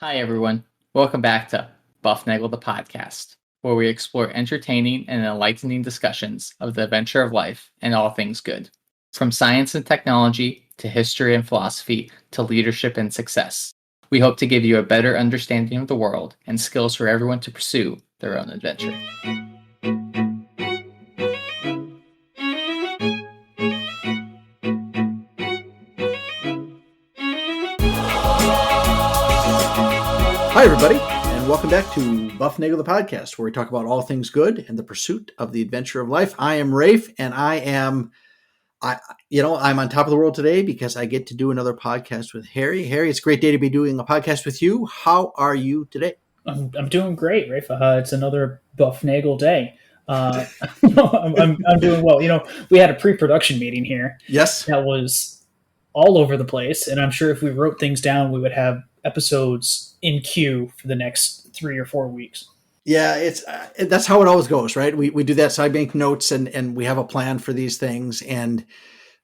Hi, everyone. Welcome back to Bufnagle the podcast, where we explore entertaining and enlightening discussions of the adventure of life and all things good. From science and technology to history and philosophy to leadership and success. We hope to give you a better understanding of the world and skills for everyone to pursue their own adventure. Hi, everybody, and welcome back to Bufnagle the podcast, where we talk about all things good and the pursuit of the adventure of life. I am Rafe, and I'm on top of the world today because I get to do another podcast with Harry. Harry, it's a great day to be doing a podcast with you. How are you today? I'm doing great, Rafe. It's another Bufnagle day. I'm doing well. We had a pre-production meeting here. Yes. That was all over the place, and I'm sure if we wrote things down, we would have episodes in queue for the next 3 or 4 weeks. Yeah, that's how it always goes, right? We do that side bank notes, and we have a plan for these things, and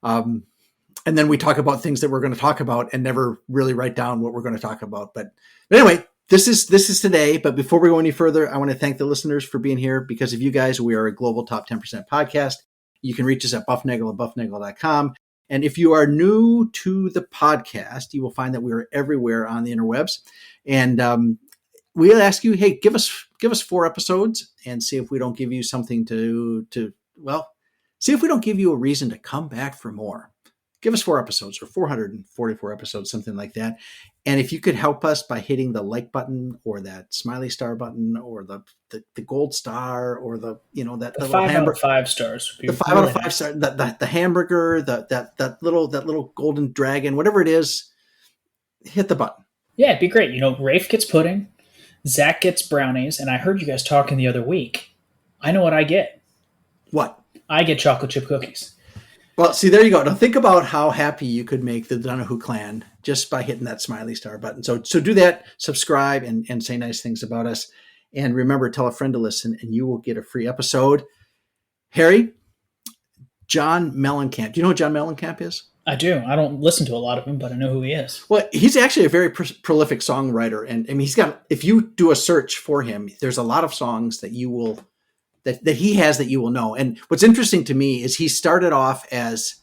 then we talk about things that we're going to talk about, and never really write down what we're going to talk about. But anyway. This is today, but before we go any further, I want to thank the listeners for being here. Because of you guys, we are a global top 10% podcast. You can reach us at bufnagle at bufnagle.com. And if you are new to the podcast, you will find that we are everywhere on the interwebs. And we'll ask you, hey, give us 4 episodes and see if we don't give you something see if we don't give you a reason to come back for more. Give us 4 episodes or 444 episodes, something like that. And if you could help us by hitting the like button or that smiley star button or the gold star or the 5 out of 5 stars. The 5 out of 5 star, the hamburger, that little golden dragon, whatever it is, hit the button. Yeah, it'd be great. Rafe gets pudding, Zach gets brownies, and I heard you guys talking the other week. I know what I get. What? I get chocolate chip cookies. Well, see, there you go. Now think about how happy you could make the Donahue clan just by hitting that smiley star button. So do that, subscribe, and say nice things about us. And remember, tell a friend to listen, and you will get a free episode. Harry, John Mellencamp. Do you know who John Mellencamp is? I do. I don't listen to a lot of him, but I know who he is. Well, he's actually a very prolific songwriter. And I mean, if you do a search for him, there's a lot of songs that you will that he has that you will know. And what's interesting to me is he started off as,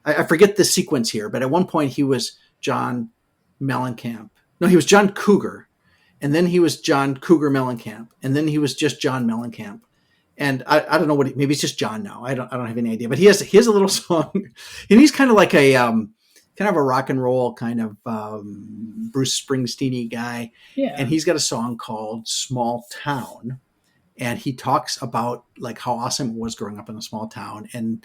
I forget the sequence here, but at one point he was John Mellencamp. No, he was John Cougar. And then he was John Cougar Mellencamp. And then he was just John Mellencamp. And I don't know maybe it's just John now. I don't have any idea, but he has a little song and he's kind of like a rock and roll kind of Bruce Springsteen-y guy. Yeah. And he's got a song called Small Town. And he talks about like how awesome it was growing up in a small town. And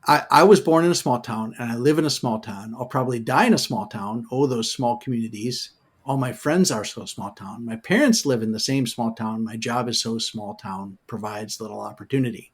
I was born in a small town and I live in a small town. I'll probably die in a small town. Oh, those small communities. All my friends are so small town. My parents live in the same small town. My job is so small town, provides little opportunity.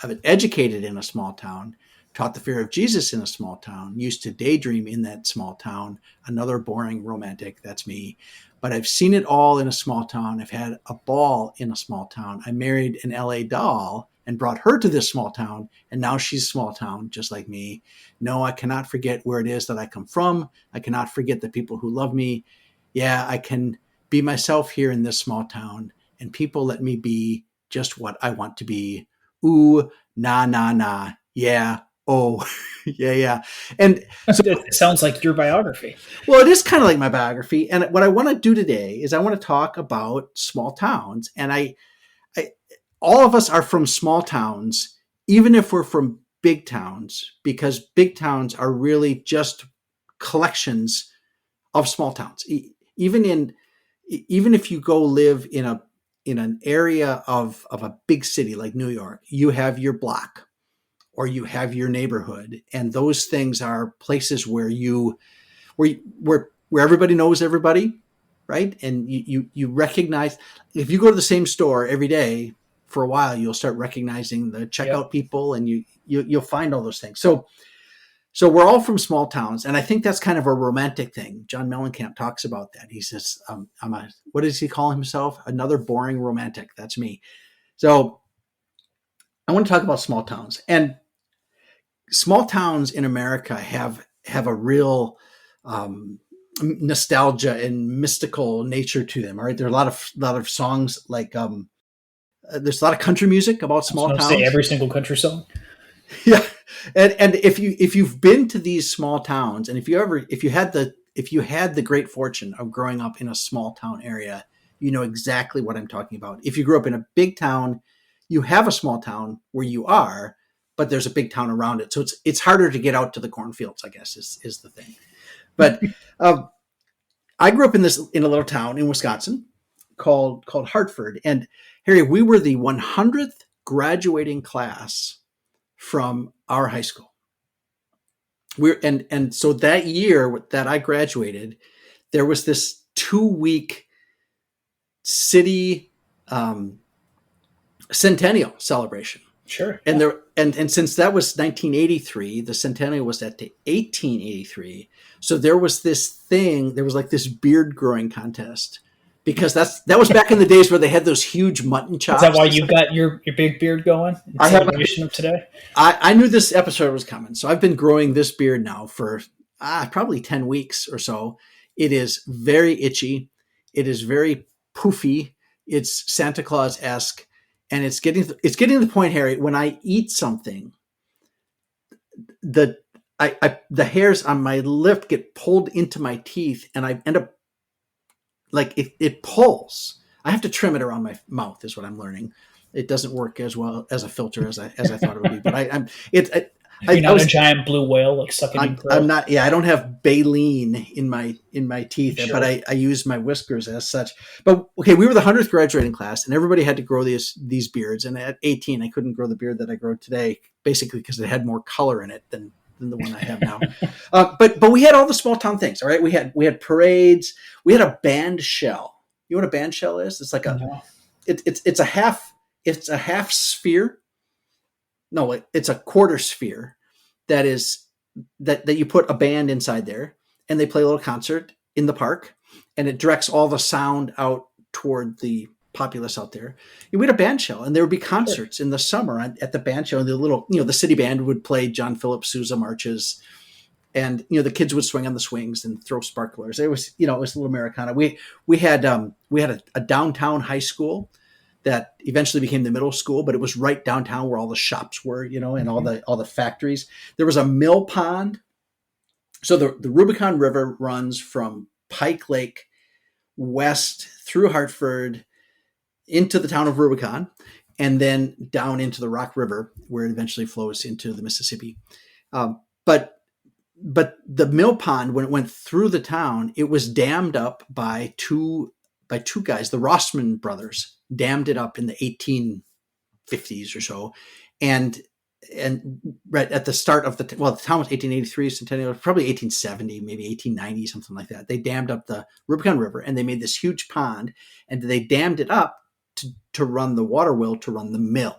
I've been educated in a small town, taught the fear of Jesus in a small town, used to daydream in that small town. Another boring romantic, that's me. But I've seen it all in a small town. I've had a ball in a small town. I married an LA doll and brought her to this small town. And now she's small town, just like me. No, I cannot forget where it is that I come from. I cannot forget the people who love me. Yeah, I can be myself here in this small town. And people let me be just what I want to be. Ooh, nah, nah, nah. Yeah. Oh, yeah. And so it sounds like your biography. Well, it is kind of like my biography. And what I want to do today is I want to talk about small towns. And I all of us are from small towns, even if we're from big towns, because big towns are really just collections of small towns. Even if you go live in an area of a big city like New York, you have your block. Or you have your neighborhood, and those things are places where everybody knows everybody, right? And you recognize, if you go to the same store every day for a while, you'll start recognizing the checkout people, and you'll find all those things. So we're all from small towns, and I think that's kind of a romantic thing. John Mellencamp talks about that. He says, what does he call himself? Another boring romantic. That's me. So I want to talk about small towns. And small towns in America have a real nostalgia and mystical nature to them. All right, there are a lot of songs like there's a lot of country music about I was small going to towns. say every single country song. Yeah, and if you've been to these small towns, and if you had the great fortune of growing up in a small town area, you know exactly what I'm talking about. If you grew up in a big town, you have a small town where you are, but there's a big town around it, so it's harder to get out to the cornfields, I guess is the thing. But I grew up in a little town in Wisconsin called Hartford, and Harry, we were the 100th graduating class from our high school. And so that year that I graduated, there was this 2-week city centennial celebration. Sure. And and since that was 1983, the centennial was at 1883. So there was like this beard growing contest, because that was back in the days where they had those huge mutton chops. Is that why you got your big beard going in celebration of today? I knew this episode was coming, so I've been growing this beard now for probably 10 weeks or so. It is very itchy. It is very poofy. It's Santa Claus-esque. And it's getting to the point, Harry, when I eat something, the hairs on my lip get pulled into my teeth, and I end up like it pulls. I have to trim it around my mouth, is what I'm learning. It doesn't work as well as a filter as I thought it would be. But You're not a giant blue whale like sucking in crow. I'm not. Yeah, I don't have baleen in my teeth, Sure. but I use my whiskers as such. But okay, we were the 100th graduating class, and everybody had to grow these beards. And at 18, I couldn't grow the beard that I grow today, basically because it had more color in it than the one I have now. But we had all the small town things. All right, we had parades. We had a band shell. You know what a band shell is? It's like it's a half sphere. No, it's a quarter sphere that you put a band inside there, and they play a little concert in the park, and it directs all the sound out toward the populace out there. We had a band shell, and there would be concerts in the summer at the band shell. And the city band would play John Philip Sousa marches, and the kids would swing on the swings and throw sparklers. It was a little Americana. We had a downtown high school that eventually became the middle school, but it was right downtown where all the shops were, and all the factories. There was a mill pond. So the Rubicon River runs from Pike Lake west through Hartford into the town of Rubicon, and then down into the Rock River, where it eventually flows into the Mississippi. But the mill pond, when it went through the town, it was dammed up by two guys, the Rossman brothers, dammed it up in the 1850s or so, and right at the start of the town was 1883 centennial, probably 1870, maybe 1890, something like that. They dammed up the Rubicon River, and they made this huge pond, and they dammed it up to run the water wheel, to run the mill,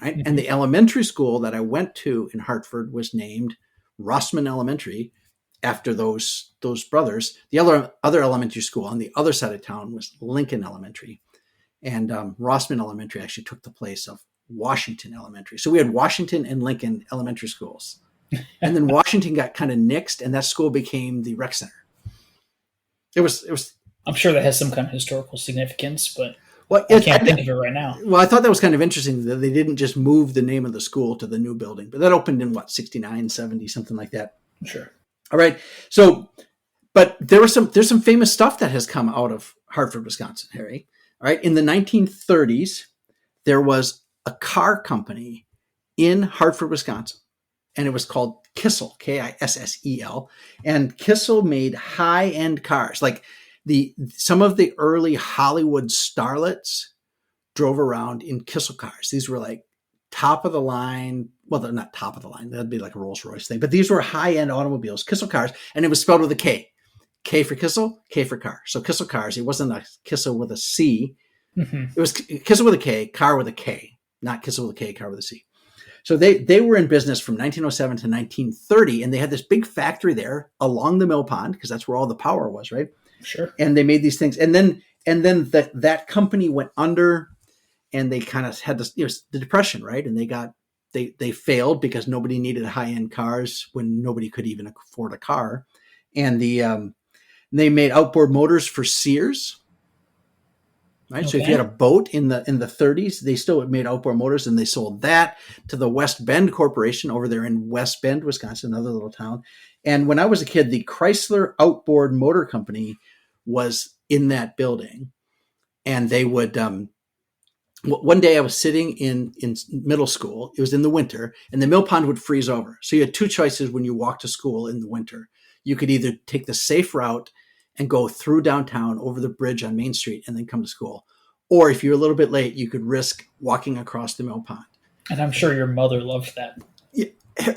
right? Mm-hmm. And the elementary school that I went to in Hartford was named Rossman Elementary, after those brothers. The other elementary school on the other side of town was Lincoln Elementary. And Rossman Elementary actually took the place of Washington Elementary. So we had Washington and Lincoln elementary schools. And then Washington got kind of nixed, and that school became the rec center. It was. I'm sure that has some kind of historical significance, but I can't think of it right now. Well, I thought that was kind of interesting that they didn't just move the name of the school to the new building. But that opened in 69, 70, something like that. Sure. All right. So, but there's some famous stuff that has come out of Hartford, Wisconsin, Harry. All right. In the 1930s, there was a car company in Hartford, Wisconsin, and it was called Kissel, Kissel. And Kissel made high-end cars. Like some of the early Hollywood starlets drove around in Kissel Kars. These were like top of the line. Well, they're not top of the line. That'd be like a Rolls Royce thing. But these were high-end automobiles, Kissel Kars, and it was spelled with a K. K for Kissel, K for car. So Kissel Kars, it wasn't a Kissel with a C. Mm-hmm. It was Kissel with a K, car with a K, not Kissel with a K, car with a C. So they were in business from 1907 to 1930, and they had this big factory there along the mill pond, because that's where all the power was, right? Sure. And they made these things. And then that company went under, and they kind of had this, the Depression, right? And they failed because nobody needed high-end cars when nobody could even afford a car. And And they made outboard motors for Sears. Right. Okay. So if you had a boat in the 30s, they still made outboard motors, and they sold that to the West Bend Corporation over there in West Bend, Wisconsin, another little town. And when I was a kid, the Chrysler Outboard Motor Company was in that building. And they would, one day I was sitting in middle school. It was in the winter, and the mill pond would freeze over. So you had two choices when you walked to school in the winter. You could either take the safe route and go through downtown over the bridge on Main Street and then come to school. Or if you're a little bit late, you could risk walking across the mill pond. And I'm sure your mother loved that. Yeah,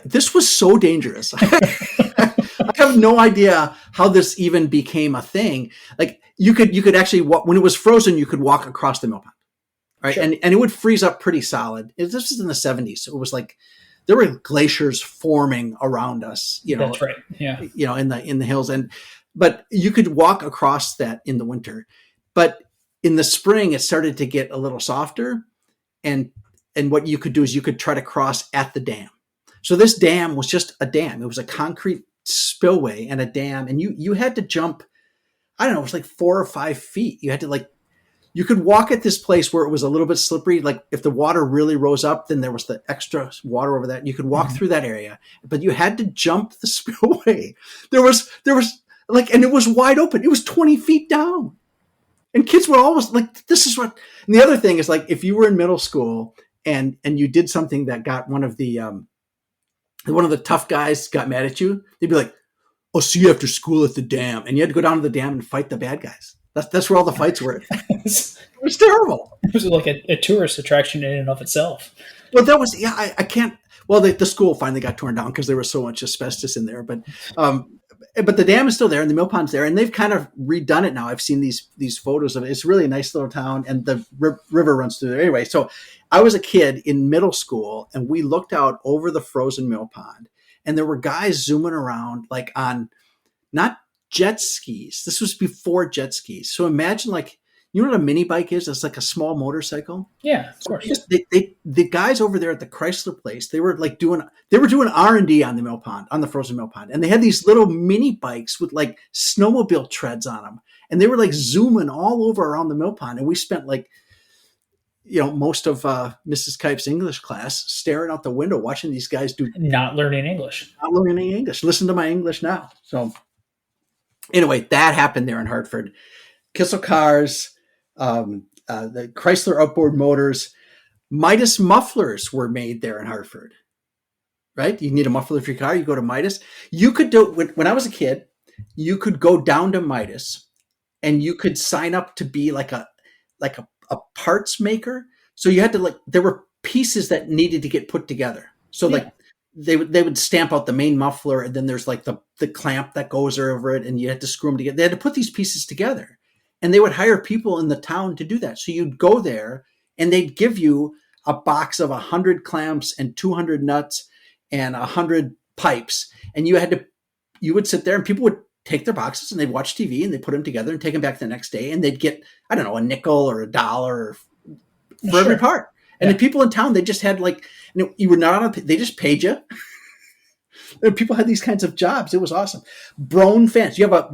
this was so dangerous. I have no idea how this even became a thing. Like you could actually, when it was frozen, you could walk across the mill pond. Right. Sure. And it would freeze up pretty solid. This was in the 70s. So it was like there were glaciers forming around us, That's right. Yeah. In the hills. But you could walk across that in the winter. But in the spring, it started to get a little softer. And what you could do is you could try to cross at the dam. So this dam was just a dam. It was a concrete spillway and a dam. And you had to jump, I don't know, it was like 4 or 5 feet. You had to you could walk at this place where it was a little bit slippery. Like if the water really rose up, then there was the extra water over that. You could walk through that area, but you had to jump the spillway. There was and it was wide open. It was 20 feet down. And kids were always like, this is what, and the other thing is like, if you were in middle school and you did something that got one of the tough guys got mad at you, they'd be like, "I'll see you after school at the dam." And you had to go down to the dam and fight the bad guys. That's where all the fights were. It was terrible. It was like a tourist attraction in and of itself. Well, that was, I can't, well, the school finally got torn down because there was so much asbestos in there, but the dam is still there and the mill pond's there, and they've kind of redone it now. I've seen these photos of it. It's really a nice little town, and the river runs through there. Anyway, so I was a kid in middle school, and we looked out over the frozen mill pond, and there were guys zooming around like on not jet skis. This was before jet skis. So imagine you know what a mini bike is? It's like a small motorcycle. Yeah, of course. The guys over there at the Chrysler place, they were doing R&D on the mill pond, on the frozen mill pond. And they had these little mini bikes with like snowmobile treads on them. And they were like zooming all over around the mill pond. And we spent most of Mrs. Kipe's English class staring out the window, watching these guys not learning English. Listen to my English now. So anyway, that happened there in Hartford. Kissel Kars, the Chrysler outboard motors, Midas mufflers were made there in Hartford. Right? You need a muffler for your car, you go to Midas. You could do, when I was a kid, you could go down to Midas and you could sign up to be like a parts maker. So you had to there were pieces that needed to get put together. So they would stamp out the main muffler, and then there's like the clamp that goes over it, and you had to screw them together. They had to put these pieces together, and they would hire people in the town to do that. So you'd go there and they'd give you a box of 100 clamps and 200 nuts and 100 pipes. And you would sit there, and people would take their boxes and they'd watch TV and they'd put them together and take them back the next day, and they'd get, I don't know, a nickel or $1 for every part. And the people in town, they just had you were not they just paid you. And people had these kinds of jobs. It was awesome. Broan fans. You have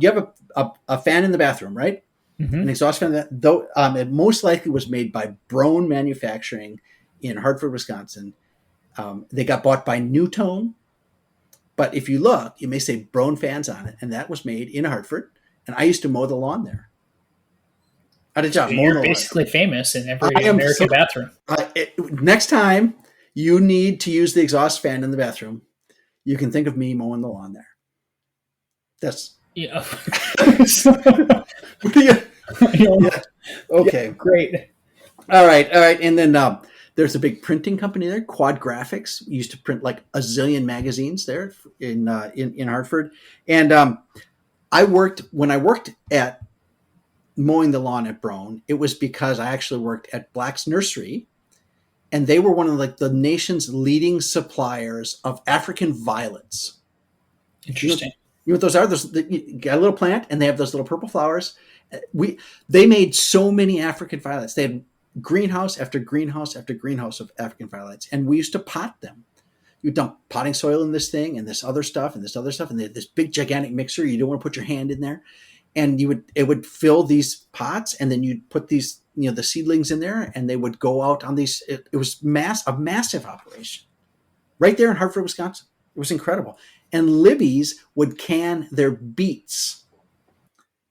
a fan in the bathroom, right? Mm-hmm. An exhaust fan. It most likely was made by Broan Manufacturing in Hartford, Wisconsin. They got bought by Newtone. But if you look, you may say Broan fans on it. And that was made in Hartford. And I used to mow the lawn there. I had a job. So you're basically famous in every American bathroom. Next time you need to use the exhaust fan in the bathroom, you can think of me mowing the lawn there. That's yeah. Yeah. Okay. Yeah, great. All right. And then there's a big printing company there, Quad Graphics. We used to print like a zillion magazines there in Hartford. And when I worked at mowing the lawn at Broan, it was because I actually worked at Black's Nursery, and they were one of the nation's leading suppliers of African violets. Interesting. You know what those are? You got a little plant, and they have those little purple flowers. They made so many African violets. They had greenhouse after greenhouse after greenhouse of African violets, and we used to pot them. You dump potting soil in this thing and this other stuff, and they had this big gigantic mixer. You don't want to put your hand in there. and it would fill these pots, and then you'd put these, the seedlings in there, and they would go out on these. It was a massive operation right there in Hartford, Wisconsin. It was incredible. And Libby's would can their beets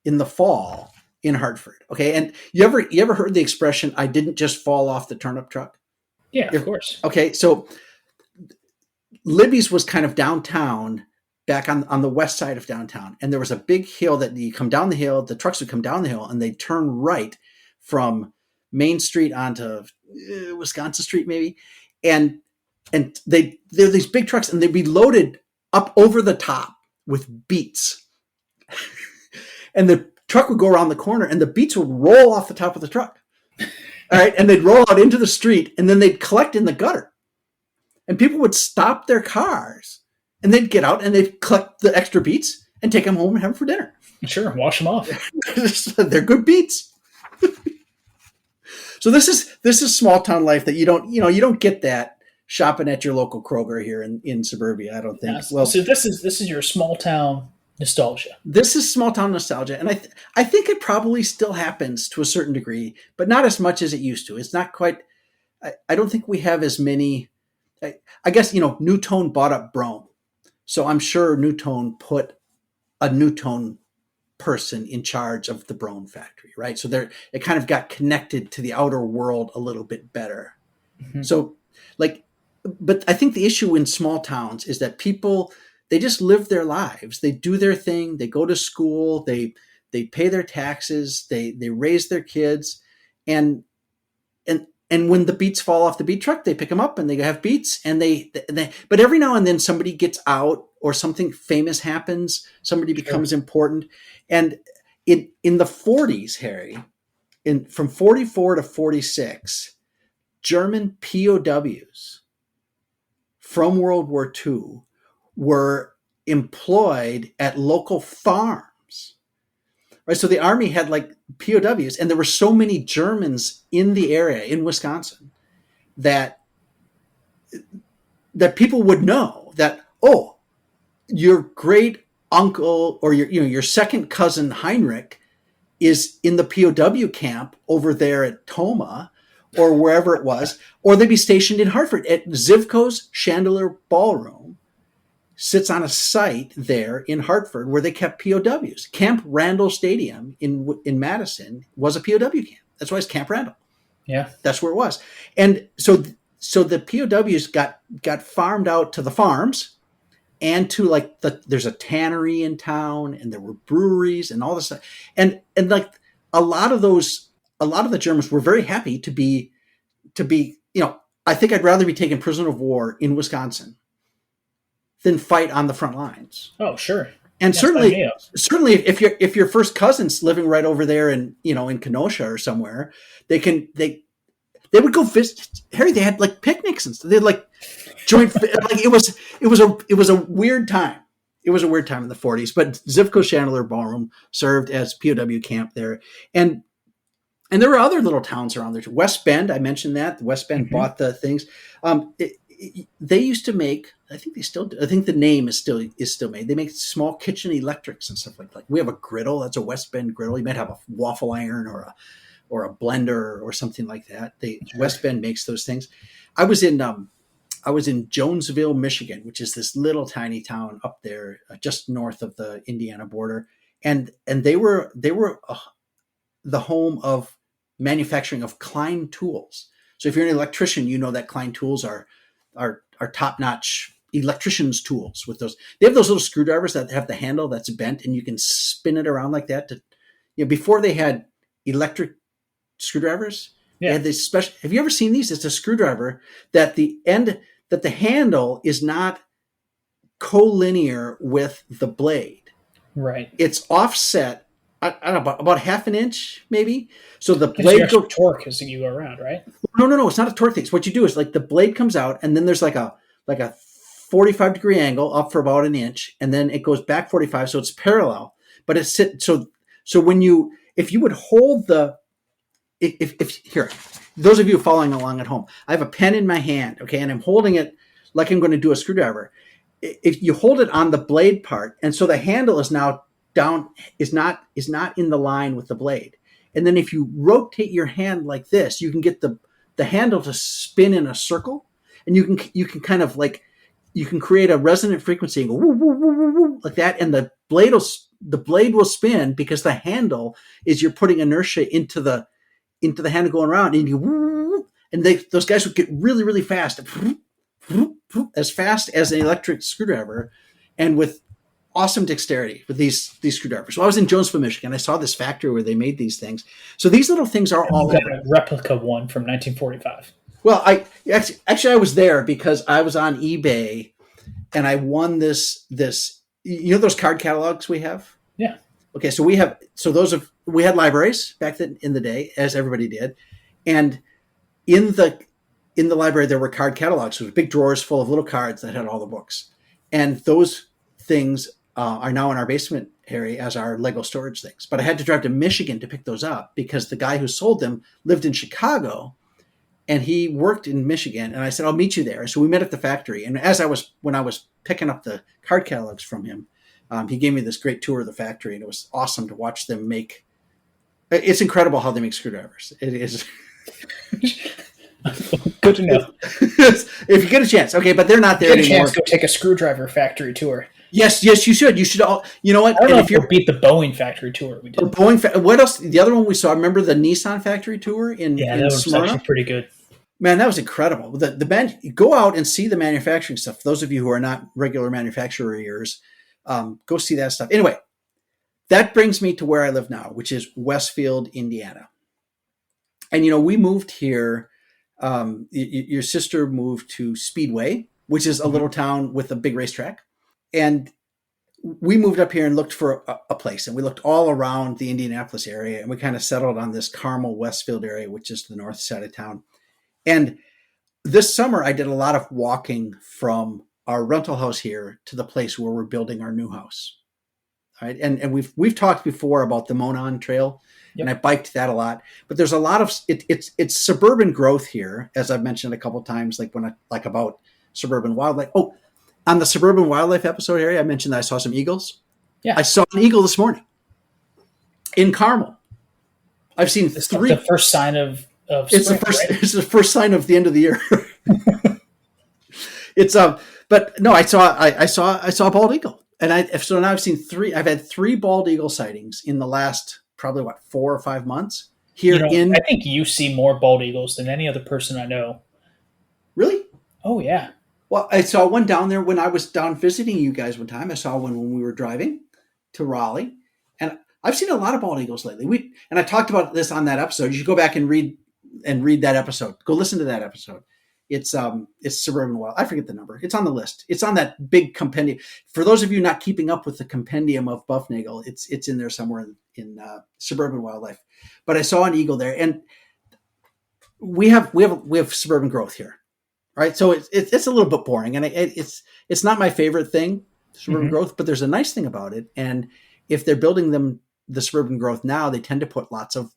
in the fall in Hartford. Okay. And you ever heard the expression, "I didn't just fall off the turnip truck"? Yeah, of course. Okay. So Libby's was kind of downtown, back on the west side of downtown. And there was a big hill that you come down the hill, the trucks would come down the hill, and they'd turn right from Main Street onto Wisconsin Street, maybe. And they're these big trucks, and they'd be loaded up over the top with beets. And the truck would go around the corner, and the beets would roll off the top of the truck. All right. And they'd roll out into the street, and then they'd collect in the gutter. And people would stop their cars, and they'd get out and they'd collect the extra beets and take them home and have them for dinner. Sure. Wash them off. They're good beets. So this is small town life that you don't get that shopping at your local Kroger here in suburbia, I don't think. Yeah, well, so this is your small town nostalgia. This is small town nostalgia, and I think it probably still happens to a certain degree, but not as much as it used to. It's not quite. I don't think we have as many. I guess New Tone bought up Brome, so I'm sure New Tone put a New Tone person in charge of the Brome factory, right? So it kind of got connected to the outer world a little bit better. Mm-hmm. So but I think the issue in small towns is that people, they just live their lives. They do their thing. They go to school. They pay their taxes. They raise their kids, and when the beets fall off the beet truck, they pick them up and they have beets. But every now and then somebody gets out, or something famous happens. Somebody becomes important, and in the 40s, Harry, from 44 to 46, German POWs from World War II were employed at local farms, right? So the army had POWs, and there were so many Germans in the area in Wisconsin that people would know that, oh, your great uncle or your second cousin Heinrich is in the POW camp over there at Toma, or wherever it was, or they'd be stationed in Hartford at Zivko's Chandelier Ballroom. Sits on a site there in Hartford where they kept POWs. Camp Randall Stadium in Madison was a POW camp. That's why it's Camp Randall. Yeah, that's where it was. And so the POWs got farmed out to the farms, and to there's a tannery in town, and there were breweries and all this stuff. And a lot of the Germans were very happy to be, I think I'd rather be taken prisoner of war in Wisconsin than fight on the front lines. Oh, sure. And certainly if your first cousin's living right over there in Kenosha or somewhere, they would go visit. Harry, they had picnics and stuff. They had joint, it was a weird time. It was a weird time in the 40s, but Zivko Chandelier Ballroom served as POW camp there. And there were other little towns around there. West Bend, I mentioned that. West Bend bought the things. They used to make, I think they still do. I think the name is still made. They make small kitchen electrics and stuff like that. We have a griddle. That's a West Bend griddle. You might have a waffle iron or a blender or something like that. West Bend makes those things. I was in Jonesville, Michigan, which is this little tiny town up there, just north of the Indiana border, and they were the home of manufacturing of Klein tools. So if you're an electrician, you know that Klein tools are top-notch electrician's tools. With those, they have those little screwdrivers that have the handle that's bent, and you can spin it around like that. Before they had electric screwdrivers, they had this special. Have you ever seen these? It's a screwdriver that the handle is not collinear with the blade. Right. It's offset. I don't know, about half an inch, maybe. So the blade torque as you go around, right? No. It's not a torque thing. So what you do is the blade comes out, and then there's like a 45-degree angle up for about an inch, and then it goes back 45, so it's parallel. But it's so if you would hold if here, those of you following along at home, I have a pen in my hand, okay, and I'm holding it like I'm going to do a screwdriver. If you hold it on the blade part, and so the handle is now down is not in the line with the blade. And then if you rotate your hand like this, you can get the handle to spin in a circle, and you can kind of like, you can create a resonant frequency and go woo, woo, woo, woo, woo, like that, and the blade will spin because the handle is, you're putting inertia into the handle going around, and you woo, and those guys would get really, really fast, as fast as an electric screwdriver, and with awesome dexterity with these screwdrivers. So I was in Jonesville, Michigan. I saw this factory where they made these things. So these little things are all got a replica one from 1945. Well, I was there because I was on eBay and I won this, you know, those card catalogs we have? Yeah. Okay. So we had libraries back then in the day, as everybody did. And in the library, there were card catalogs. So big drawers full of little cards that had all the books. And those things are now in our basement, Harry, as our Lego storage things. But I had to drive to Michigan to pick those up because the guy who sold them lived in Chicago and he worked in Michigan. And I said, I'll meet you there. So we met at the factory. And when I was picking up the card catalogs from him, he gave me this great tour of the factory, and it was awesome to watch them make. It's incredible how they make screwdrivers. It is. Good to know. If you get a chance. Okay, but they're not there anymore. Get a chance, go take a screwdriver factory tour. Yes, you should. You should all. You know what? I don't know if you beat the Boeing factory tour we did. What else? The other one we saw. Remember the Nissan factory tour in that was Smyrna? actually pretty good. Man, that was incredible. The band. Go out and see the manufacturing stuff. For those of you who are not regular manufacturers, go see that stuff. Anyway, that brings me to where I live now, which is Westfield, Indiana. And we moved here. Your sister moved to Speedway, which is a little town with a big racetrack. And we moved up here and looked for a place, and we looked all around the Indianapolis area, and we kind of settled on this Carmel Westfield area, which is the north side of town. And this summer I did a lot of walking from our rental house here to the place where we're building our new house. All right. And we've talked before about the Monon Trail, and I biked that a lot, but there's a lot of, it's suburban growth here, as I've mentioned a couple of times, like about suburban wildlife. Oh, on the suburban wildlife episode area, I mentioned that I saw some eagles. Yeah. I saw an eagle this morning in Carmel. I've seen three. The first sign of spring, It's the first sign of the end of the year. But no, I saw a bald eagle, and so now I've seen three. I've had 3 bald eagle sightings in the last probably 4 or 5 months here I think you see more bald eagles than any other person I know. Really? Oh yeah. Well, I saw one down there when I was down visiting you guys one time. I saw one when we were driving to Raleigh, and I've seen a lot of bald eagles lately. And I talked about this on that episode. You should go back and read that episode. Go listen to that episode. It's Suburban Wild. I forget the number. It's on the list. It's on that big compendium. For those of you not keeping up with the compendium of Bufnagle, it's in there somewhere in Suburban Wildlife. But I saw an eagle there, and we have suburban growth here. Right, so it's a little bit boring, and it's not my favorite thing, suburban growth. But there's a nice thing about it, and if they're building the suburban growth now, they tend to put lots of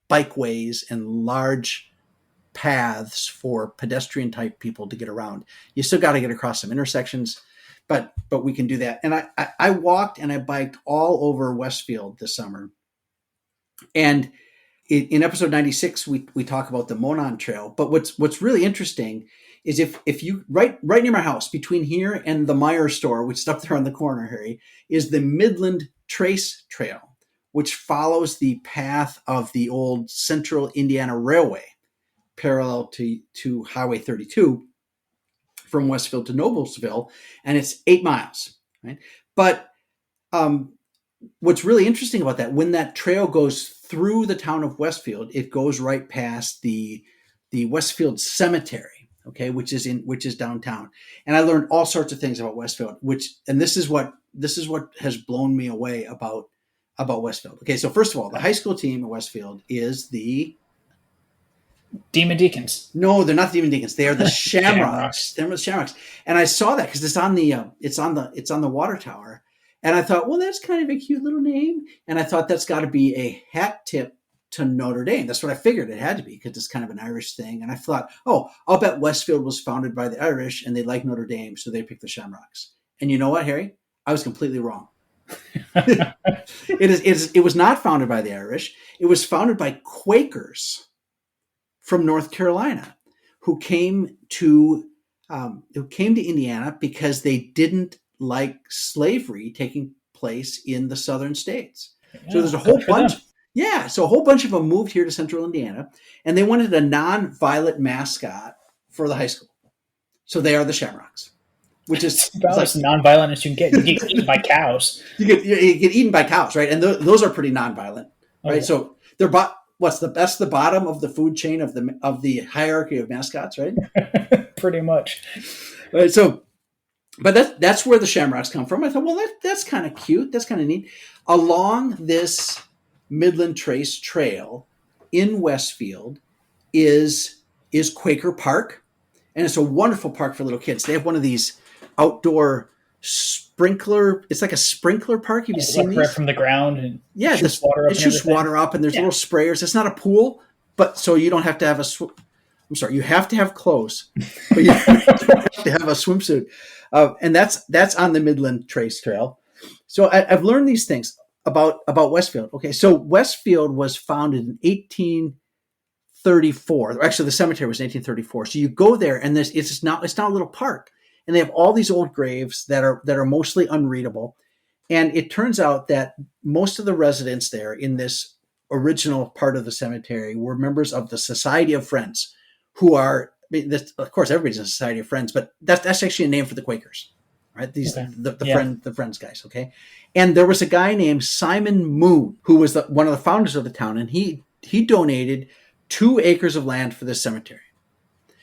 bikeways and large paths for pedestrian type people to get around. You still got to get across some intersections, but we can do that. And I walked and I biked all over Westfield this summer, and in episode 96 we talk about the Monon Trail. But what's really interesting is if you right near my house, between here and the Meyer store, which is up there on the corner, Harry, is the Midland Trace Trail, which follows the path of the old Central Indiana Railway, parallel to Highway 32 from Westfield to Noblesville, and it's 8 miles. Right, but what's really interesting about that, when that trail goes through the town of Westfield, it goes right past the Westfield Cemetery. Okay, which is downtown, and I learned all sorts of things about Westfield. This is what has blown me away about Westfield. Okay, so first of all, the high school team at Westfield is the Demon Deacons. No, they're not the Demon Deacons. They are the Shamrocks. They're the Shamrocks, and I saw that because it's on the water tower, and I thought, well, that's kind of a cute little name, and I thought that's got to be a hat tip to Notre Dame. That's what I figured it had to be, because it's kind of an Irish thing. And I thought, oh, I'll bet Westfield was founded by the Irish and they like Notre Dame, so they picked the Shamrocks. And you know what, Harry? I was completely wrong. It was not founded by the Irish. It was founded by Quakers from North Carolina, who came to Indiana because they didn't like slavery taking place in the southern states. Yeah, so there's a whole bunch. them. Yeah, so a whole bunch of them moved here to central Indiana, and they wanted a non-violent mascot for the high school. So they are the Shamrocks, which is about as nonviolent as you can get. You get eaten by cows. You get eaten by cows, right? And those are pretty nonviolent, right? Okay. So they're that's the bottom of the food chain of the hierarchy of mascots, right? Pretty much. Right. So, but that's where the Shamrocks come from. I thought, well, that's kind of cute. That's kind of neat. Along this Midland Trace Trail in Westfield is Quaker Park, and it's a wonderful park for little kids. They have one of these outdoor sprinkler. It's like a sprinkler park. Have you seen these? Right from the ground, and yeah, it shoots water up, and there's little sprayers. It's not a pool, but so you don't have to have I'm sorry, you have to have clothes, but you have to have a swimsuit, and that's on the Midland Trace Trail. So I've learned these things about Westfield. Okay, so Westfield was founded in 1834. Actually, the cemetery was in 1834. So you go there, and it's not a little park. And they have all these old graves that are mostly unreadable. And it turns out that most of the residents there in this original part of the cemetery were members of the Society of Friends, who are, of course, everybody's in a Society of Friends, but that's actually a name for the Quakers, right? The Friends guys, okay? And there was a guy named Simon Moon, who was one of the founders of the town, and he donated 2 acres of land for this cemetery.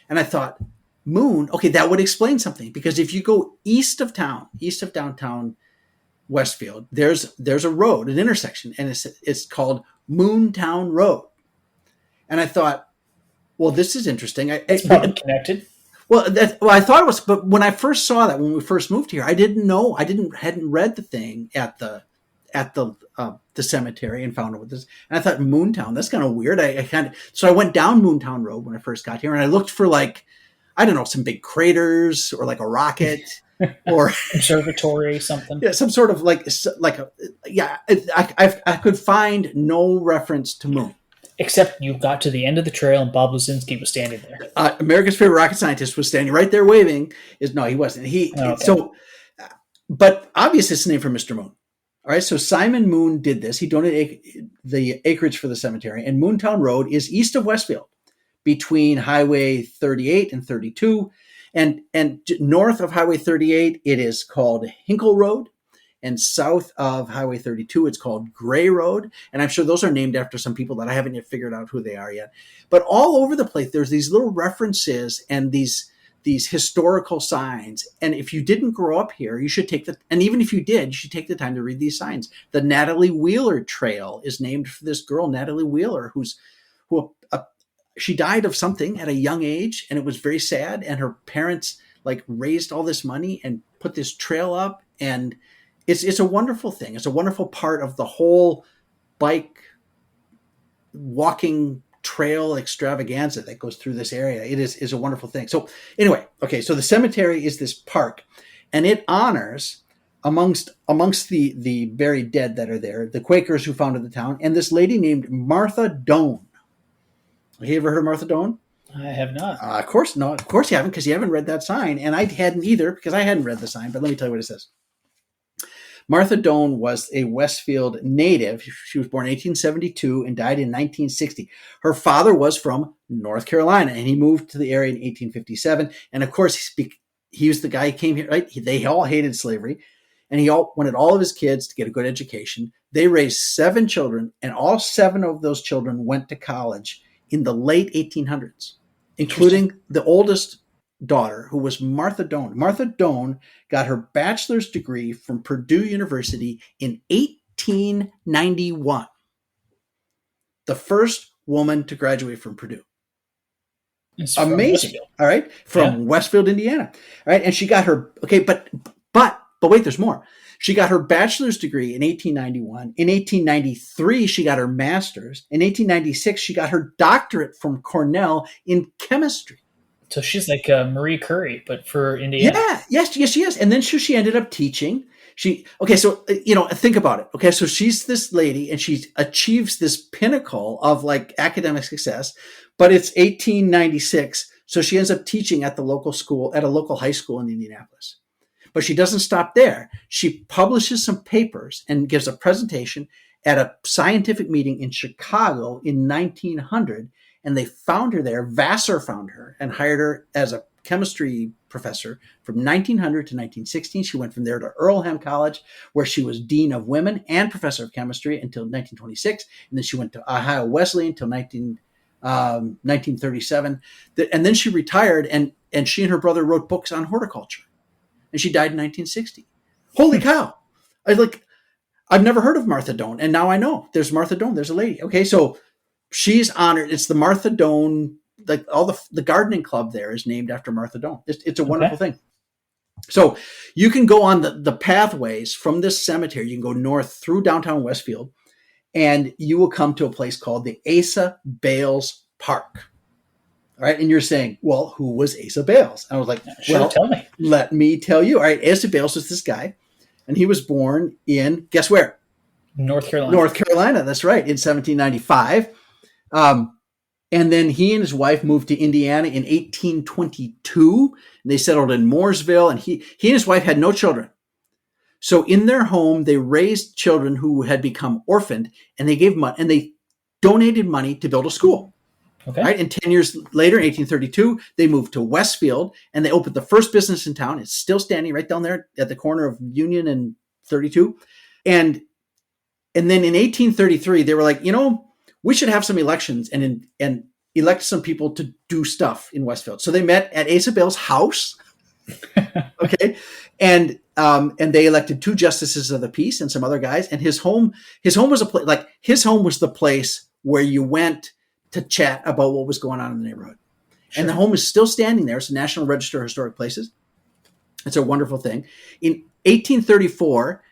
And I thought, Moon, okay, that would explain something, because if you go east of downtown Westfield, there's a road, an intersection, and it's called Moontown Road. And I thought, well, this is interesting. It's probably connected. Well, I thought it was, but when I first saw that, when we first moved here, I didn't know. Hadn't read the thing at the cemetery and found out what this. And I thought Moontown, that's kind of weird. So I went down Moontown Road when I first got here, and I looked for some big craters or like a rocket or observatory, something. Yeah, some sort of I could find no reference to moon. Except you got to the end of the trail and Bob Luzinski was standing there. America's favorite rocket scientist was standing right there waving. No, he wasn't. But obviously it's the name for Mr. Moon. All right, so Simon Moon did this. He donated the acreage for the cemetery, and Moontown Road is east of Westfield, between Highway 38 and 32, and north of Highway 38, it is called Hinkle Road, and south of Highway 32, it's called Gray Road, and I'm sure those are named after some people that I haven't yet figured out who they are yet. But all over the place, there's these little references and these historical signs. And if you didn't grow up here, you should and even if you did, you should take the time to read these signs. The Natalie Wheeler Trail is named for this girl, Natalie Wheeler, she died of something at a young age, and it was very sad. And her parents raised all this money and put this trail up, and it's a wonderful thing. It's a wonderful part of the whole bike walking trail extravaganza that goes through this area. It is a wonderful thing. So anyway, okay, so the cemetery is this park, and it honors amongst the buried dead that are there, the Quakers who founded the town, and this lady named Martha Doan. Have you ever heard of Martha Doan? I have not. Of course not. Of course you haven't, because you haven't read that sign, and I hadn't either because I hadn't read the sign. But let me tell you what it says. Martha Doan was a Westfield native. She was born in 1872 and died in 1960. Her father was from North Carolina, and he moved to the area in 1857. And of course, he was the guy who came here, right? They all hated slavery, and he wanted all of his kids to get a good education. They raised 7 children, and all 7 of those children went to college in the late 1800s, including the oldest daughter, who was Martha Doan. Martha Doan got her bachelor's degree from Purdue University in 1891. The first woman to graduate from Purdue. It's amazing. All right. From Westfield, Indiana. All right. And she got her, but wait, there's more. She got her bachelor's degree in 1891. In 1893, she got her master's. In 1896, she got her doctorate from Cornell in chemistry. So she's like Marie Curie, but for Indiana. Yeah, yes, she is. And then she ended up teaching. Okay, so think about it. Okay, so she's this lady and she achieves this pinnacle of like academic success, but it's 1896, so she ends up teaching at the local school, at a local high school in Indianapolis. But she doesn't stop there. She publishes some papers and gives a presentation at a scientific meeting in Chicago in 1900, and they found her there. Vassar found her and hired her as a chemistry professor from 1900 to 1916. She went from there to Earlham College, where she was dean of women and professor of chemistry until 1926. And then she went to Ohio Wesleyan until 1937. And then she retired, and she and her brother wrote books on horticulture. And she died in 1960. Holy cow. I've never heard of Martha Doan, and now I know there's Martha Doan. There's a lady. Okay, so she's honored. It's the Martha Doan, like all the gardening club there is named after Martha Doan. It's a wonderful thing. So you can go on the pathways from this cemetery. You can go north through downtown Westfield, and you will come to a place called the Asa Bales Park. All right, and you're saying, well, who was Asa Bales? And I was like, tell me. Let me tell you. All right, Asa Bales was this guy. And he was born in, guess where? North Carolina. North Carolina, that's right, in 1795. And then he and his wife moved to Indiana in 1822. And they settled in Mooresville. And he and his wife had no children. So in their home, they raised children who had become orphaned. And they gave money, and they donated money to build a school. Okay. Right? And 10 years later, in 1832, they moved to Westfield, and they opened the first business in town. It's still standing right down there at the corner of Union and 32. And then in 1833, they were like, we should have some elections and elect some people to do stuff in Westfield. So they met at Asa Bales' house. Okay. And they elected 2 justices of the peace and some other guys. And his home was the place where you went to chat about what was going on in the neighborhood. Sure. And the home is still standing there. It's a National Register of Historic Places. It's a wonderful thing. In 1834,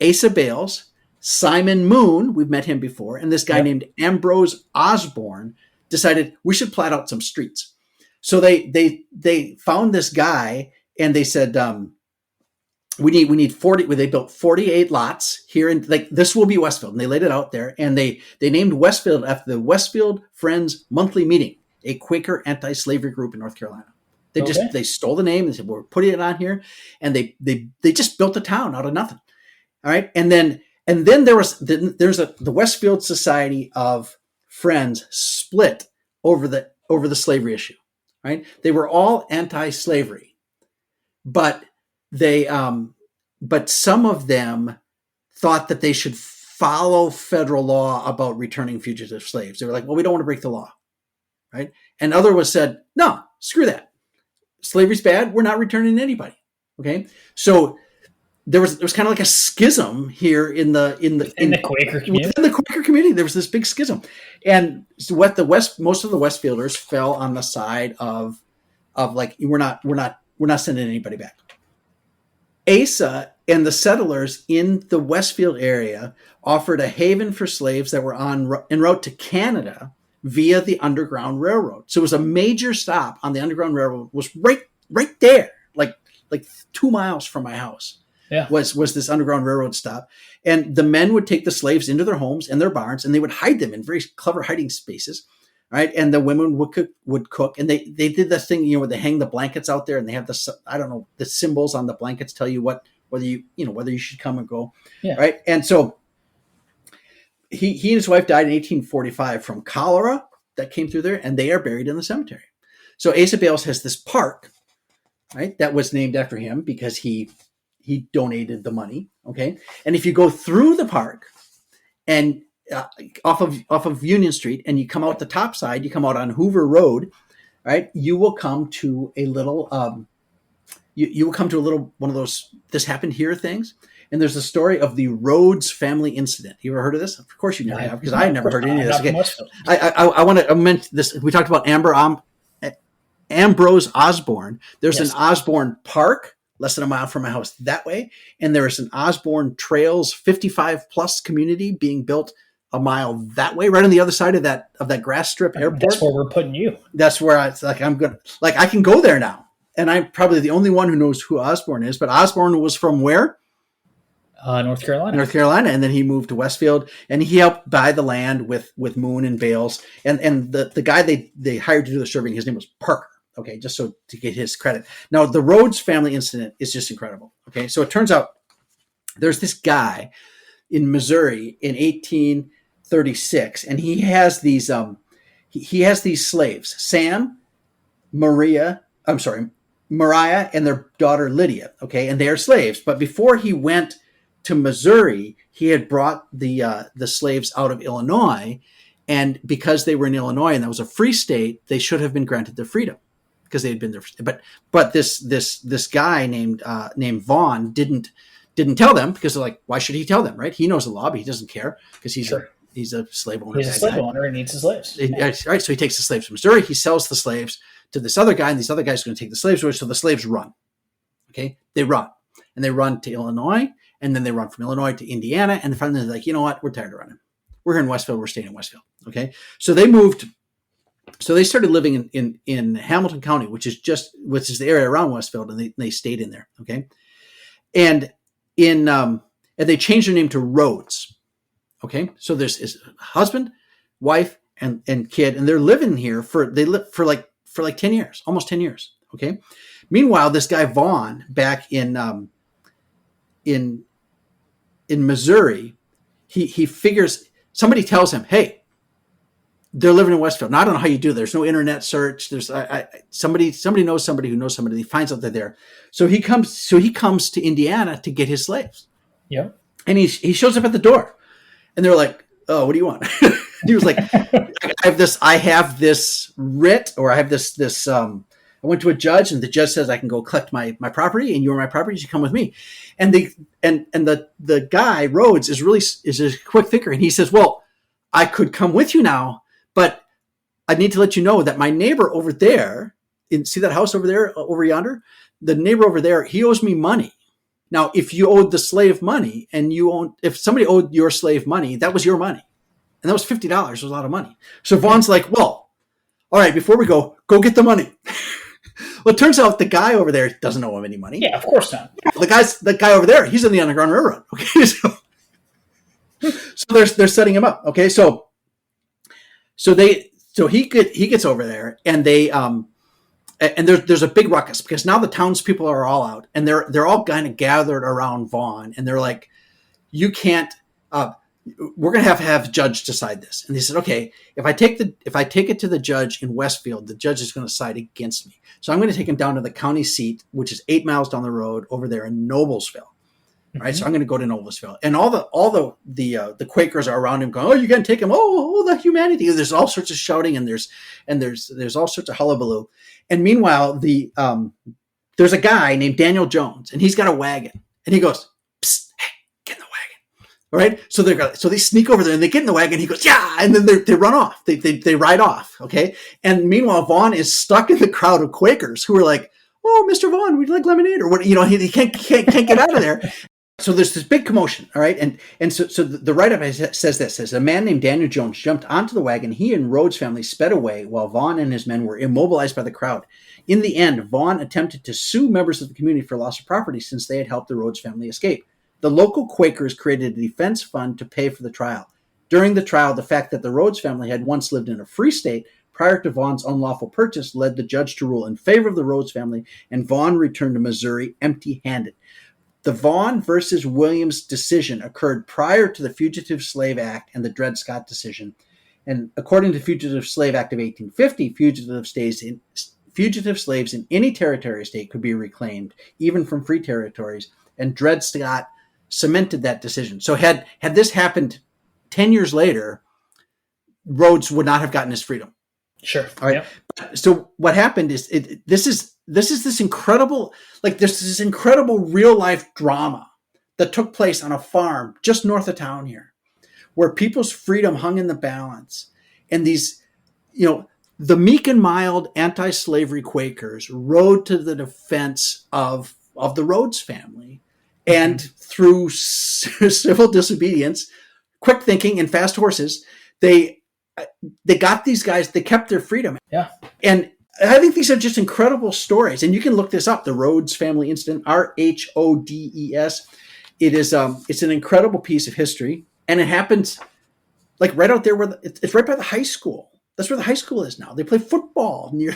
Asa Bales, Simon Moon, we've met him before, and this guy named Ambrose Osborne decided we should plat out some streets. So they found this guy, and they said, we need 40. They built 48 lots here, and this will be Westfield. And they laid it out there, and they named Westfield after the Westfield Friends Monthly Meeting, a Quaker anti-slavery group in North Carolina. They stole the name and said, we're putting it on here, and they just built a town out of nothing. All right, and then there's the Westfield Society of Friends split over the slavery issue. Right, they were all anti-slavery, but some of them thought that they should follow federal law about returning fugitive slaves. They were like, well, we don't want to break the law, right? And other was said, no, screw that. Slavery's bad. We're not returning anybody. Okay, so there was kind of like a schism here in the Quaker community. Within the Quaker community, there was this big schism, and so most of the Westfielders fell on the side of like we're not sending anybody back. Asa and the settlers in the Westfield area offered a haven for slaves that were en route to Canada via the Underground Railroad. So it was a major stop on the Underground Railroad. Was right there, like 2 miles from my house. Yeah. Was this Underground Railroad stop. And the men would take the slaves into their homes and their barns, and they would hide them in very clever hiding spaces. Right. And the women would cook. And they did this thing, where they hang the blankets out there, and they have the symbols on the blankets tell you whether you should come and go. Yeah. Right. And so he and his wife died in 1845 from cholera that came through there, and they are buried in the cemetery. So Asa Bales has this park, right, that was named after him because he donated the money. Okay. And if you go through the park and off of Union Street, and you come out the top side, you come out on Hoover Road, right? You will come to a little, one of those "this happened here" things. And there's a story of the Rhodes family incident. You ever heard of this? Of course you never have, because I had never heard any of this. Okay. I want to mention this. We talked about Ambrose Osborne. There's an Osborne Park less than a mile from my house that way. And there is an Osborne Trails 55 plus community being built a mile that way, right on the other side of that grass strip airport. That's where we're putting you. That's where I can go there now. And I'm probably the only one who knows who Osborne is, but Osborne was from where? North Carolina. North Carolina, and then he moved to Westfield, and he helped buy the land with Moon and Bales, and the guy they hired to do the surveying, his name was Parker. Okay, just so to get his credit. Now the Rhodes family incident is just incredible. Okay, so it turns out there's this guy in Missouri in 1836, and he has these slaves, Sam, Mariah, and their daughter Lydia. Okay, and they are slaves. But before he went to Missouri, he had brought the slaves out of Illinois, and because they were in Illinois and that was a free state, they should have been granted their freedom because they had been there. But this guy named Vaughn didn't tell them, because they're like, why should he tell them, right? He knows the law, but he doesn't care because he's a slave owner. He's a slave owner and needs his slaves. Right, so he takes the slaves from Missouri. He sells the slaves to this other guy, and this other guy's going to take the slaves away. So the slaves run. Okay, they run to Illinois. And then they run from Illinois to Indiana. And finally they're like, you know what? We're tired of running. We're here in Westfield. We're staying in Westfield. Okay. So they started living in Hamilton County, which is the area around Westfield. And they stayed in there. Okay. And and they changed their name to Rhodes. Okay. So there's his husband, wife, and kid. And they're living here for like 10 years, almost 10 years. Okay. Meanwhile, this guy Vaughn back in Missouri, he figures, somebody tells him, hey, they're living in Westfield. Now, I don't know how you do. There's no internet search. There's somebody knows somebody who knows somebody. He finds out they're there. So he comes to Indiana to get his slaves. Yeah. And he shows up at the door, and they're like, oh, what do you want? He was like, I have this writ, or I have this I went to a judge, and the judge says I can go collect my property, and you're my property. You should come with me. And the guy Rhodes is a quick thinker, and he says, well, I could come with you now, but I need to let you know that my neighbor over there, see that house over there, over yonder, the neighbor over there, he owes me money. Now, if you owed the slave money, and if somebody owed your slave money, that was your money, and that was $50. It was a lot of money. So Vaughn's like, well, all right, before we go get the money. Well, it turns out the guy over there doesn't owe him any money. Yeah, of course not. The guy over there, he's in the Underground Railroad. Okay, so they're setting him up. Okay, so he gets over there, and they and there's a big ruckus, because now the townspeople are all out, and they're all kind of gathered around Vaughn, and they're like, you can't. We're going to have a judge decide this. And he said, okay, if I take it to the judge in Westfield, the judge is going to side against me. So I'm going to take him down to the county seat, which is 8 miles down the road over there in Noblesville. Mm-hmm. Right. So I'm going to go to Noblesville, and all the Quakers are around him going, oh, you're going to take him. Oh, the humanity. There's all sorts of shouting, and there's all sorts of hullabaloo. And meanwhile, there's a guy named Daniel Jones, and he's got a wagon, and he goes, psst, hey, get in the wagon. All right. So they sneak over there, and they get in the wagon. He goes, yeah. And then they run off. They ride off. Okay. And meanwhile, Vaughn is stuck in the crowd of Quakers who are like, oh, Mr. Vaughn, would you like lemonade? Or what? He can't get out of there. So there's this big commotion. All right. And so the write-up says a man named Daniel Jones jumped onto the wagon. He and Rhodes' family sped away while Vaughn and his men were immobilized by the crowd. In the end, Vaughn attempted to sue members of the community for loss of property, since they had helped the Rhodes family escape. The local Quakers created a defense fund to pay for the trial. During the trial, the fact that the Rhodes family had once lived in a free state prior to Vaughn's unlawful purchase led the judge to rule in favor of the Rhodes family, and Vaughn returned to Missouri empty-handed. The Vaughn versus Williams decision occurred prior to the Fugitive Slave Act and the Dred Scott decision. And according to the Fugitive Slave Act of 1850, fugitive slaves in any territory or state could be reclaimed, even from free territories. And Dred Scott cemented that decision. So had this happened 10 years later, Rhodes would not have gotten his freedom. Sure. All right. Yep. So what happened is this incredible real life drama that took place on a farm just north of town here, where people's freedom hung in the balance. And these, the meek and mild anti-slavery Quakers rode to the defense of the Rhodes family. And through civil disobedience, quick thinking, and fast horses, they got these guys, they kept their freedom. Yeah. And I think these are just incredible stories. And you can look this up, the Rhodes family incident, Rhodes. it's an incredible piece of history, and it happens like right out there where it's right by the high school. That's where the high school is now. They play football near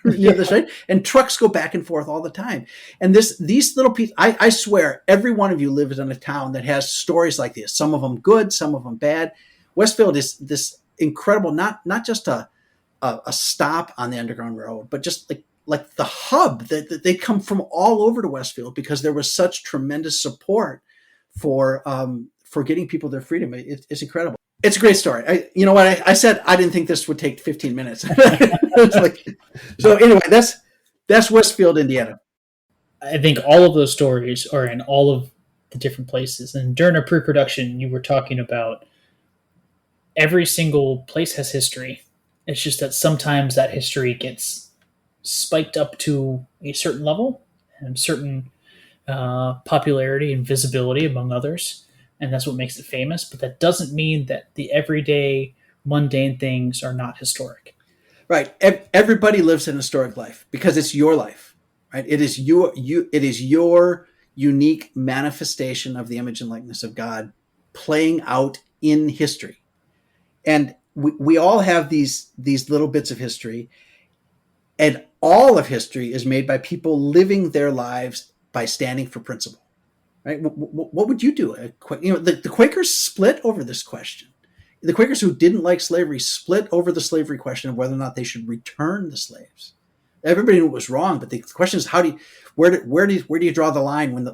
this, right? And trucks go back and forth all the time. And these little pieces, I swear, every one of you lives in a town that has stories like this. Some of them good, some of them bad. Westfield is this incredible, not just a stop on the Underground Railroad, but just like the hub that they come from all over to Westfield because there was such tremendous support for getting people their freedom. It's incredible. It's a great story. You know what? I said I didn't think this would take 15 minutes. So anyway, that's Westfield, Indiana. I think all of those stories are in all of the different places. And during our pre-production, you were talking about every single place has history. It's just that sometimes that history gets spiked up to a certain level and certain popularity and visibility among others. And that's what makes it famous. But that doesn't mean that the everyday mundane things are not historic. Right. Everybody lives an historic life because it's your life, right? It is it is your unique manifestation of the image and likeness of God playing out in history. And we all have these little bits of history, and all of history is made by people living their lives by standing for principle. Right? What would you do? The Quakers split over this question. The Quakers who didn't like slavery split over the slavery question of whether or not they should return the slaves. Everybody knew it was wrong, but the question is where do you draw the line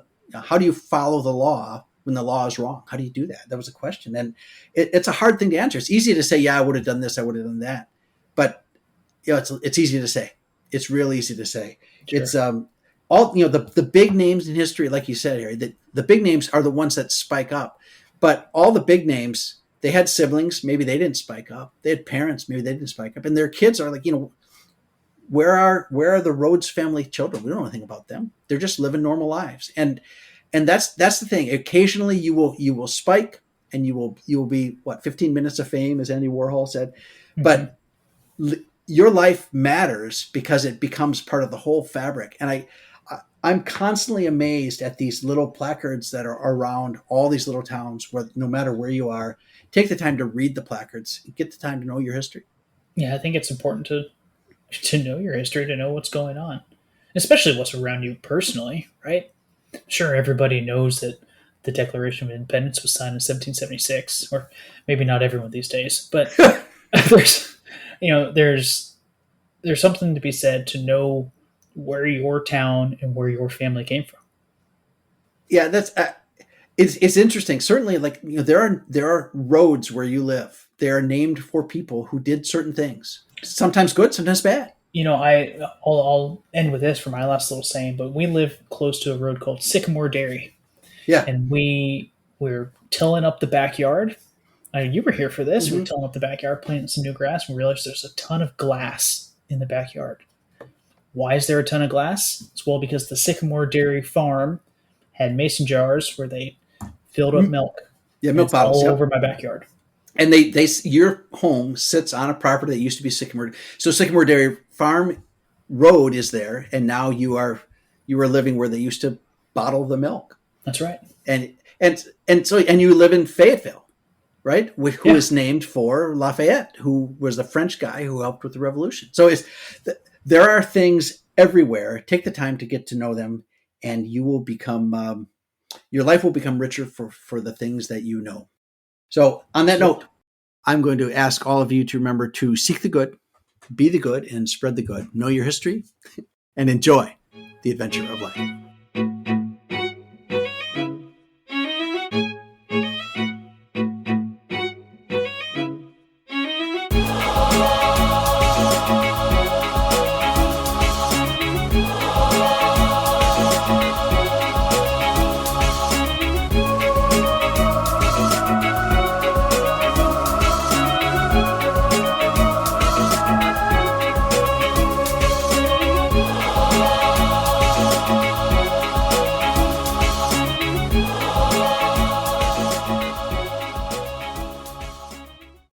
how do you follow the law when the law is wrong? How do you do that? That was a question, and it's a hard thing to answer. It's easy to say, yeah, I would have done this, I would have done that, but it's easy to say. It's real easy to say. Sure. It's all the big names in history, like you said, Harry. The big names are the ones that spike up, but all the big names, they had siblings, maybe they didn't spike up. They had parents, maybe they didn't spike up, and their kids are like, where are the Rhodes family children? We don't know anything about them. They're just living normal lives, and that's the thing. Occasionally, you will spike, and you will be 15 minutes of fame, as Andy Warhol said, but your life matters because it becomes part of the whole fabric. And I'm constantly amazed at these little placards that are around all these little towns where no matter where you are, take the time to read the placards, get the time to know your history. Yeah, I think it's important to know your history, to know what's going on, especially what's around you personally, right? Sure, everybody knows that the Declaration of Independence was signed in 1776, or maybe not everyone these days, but there's something to be said to know where your town and where your family came from. Yeah, that's it's interesting. Certainly, there are roads where you live. They are named for people who did certain things. Sometimes good, sometimes bad. I'll end with this for my last little saying, but we live close to a road called Sycamore Dairy. Yeah, and we're tilling up the backyard. You were here for this. Mm-hmm. We're tilling up the backyard, planting some new grass, and we realized there's a ton of glass in the backyard. Why is there a ton of glass? It's because the Sycamore Dairy farm had mason jars where they filled up milk. Yeah, milk bottles all over my backyard. And your home sits on a property that used to be Sycamore. So Sycamore Dairy Farm Road is there, and now you are living where they used to bottle the milk. That's right. And you live in Fayetteville, right? Who is named for Lafayette, who was a French guy who helped with the Revolution. So there are things everywhere. Take the time to get to know them, and you will become your life will become richer for the things that you know. So on that note, I'm going to ask all of you to remember to seek the good, be the good, and spread the good. Know your history, and enjoy the adventure of life.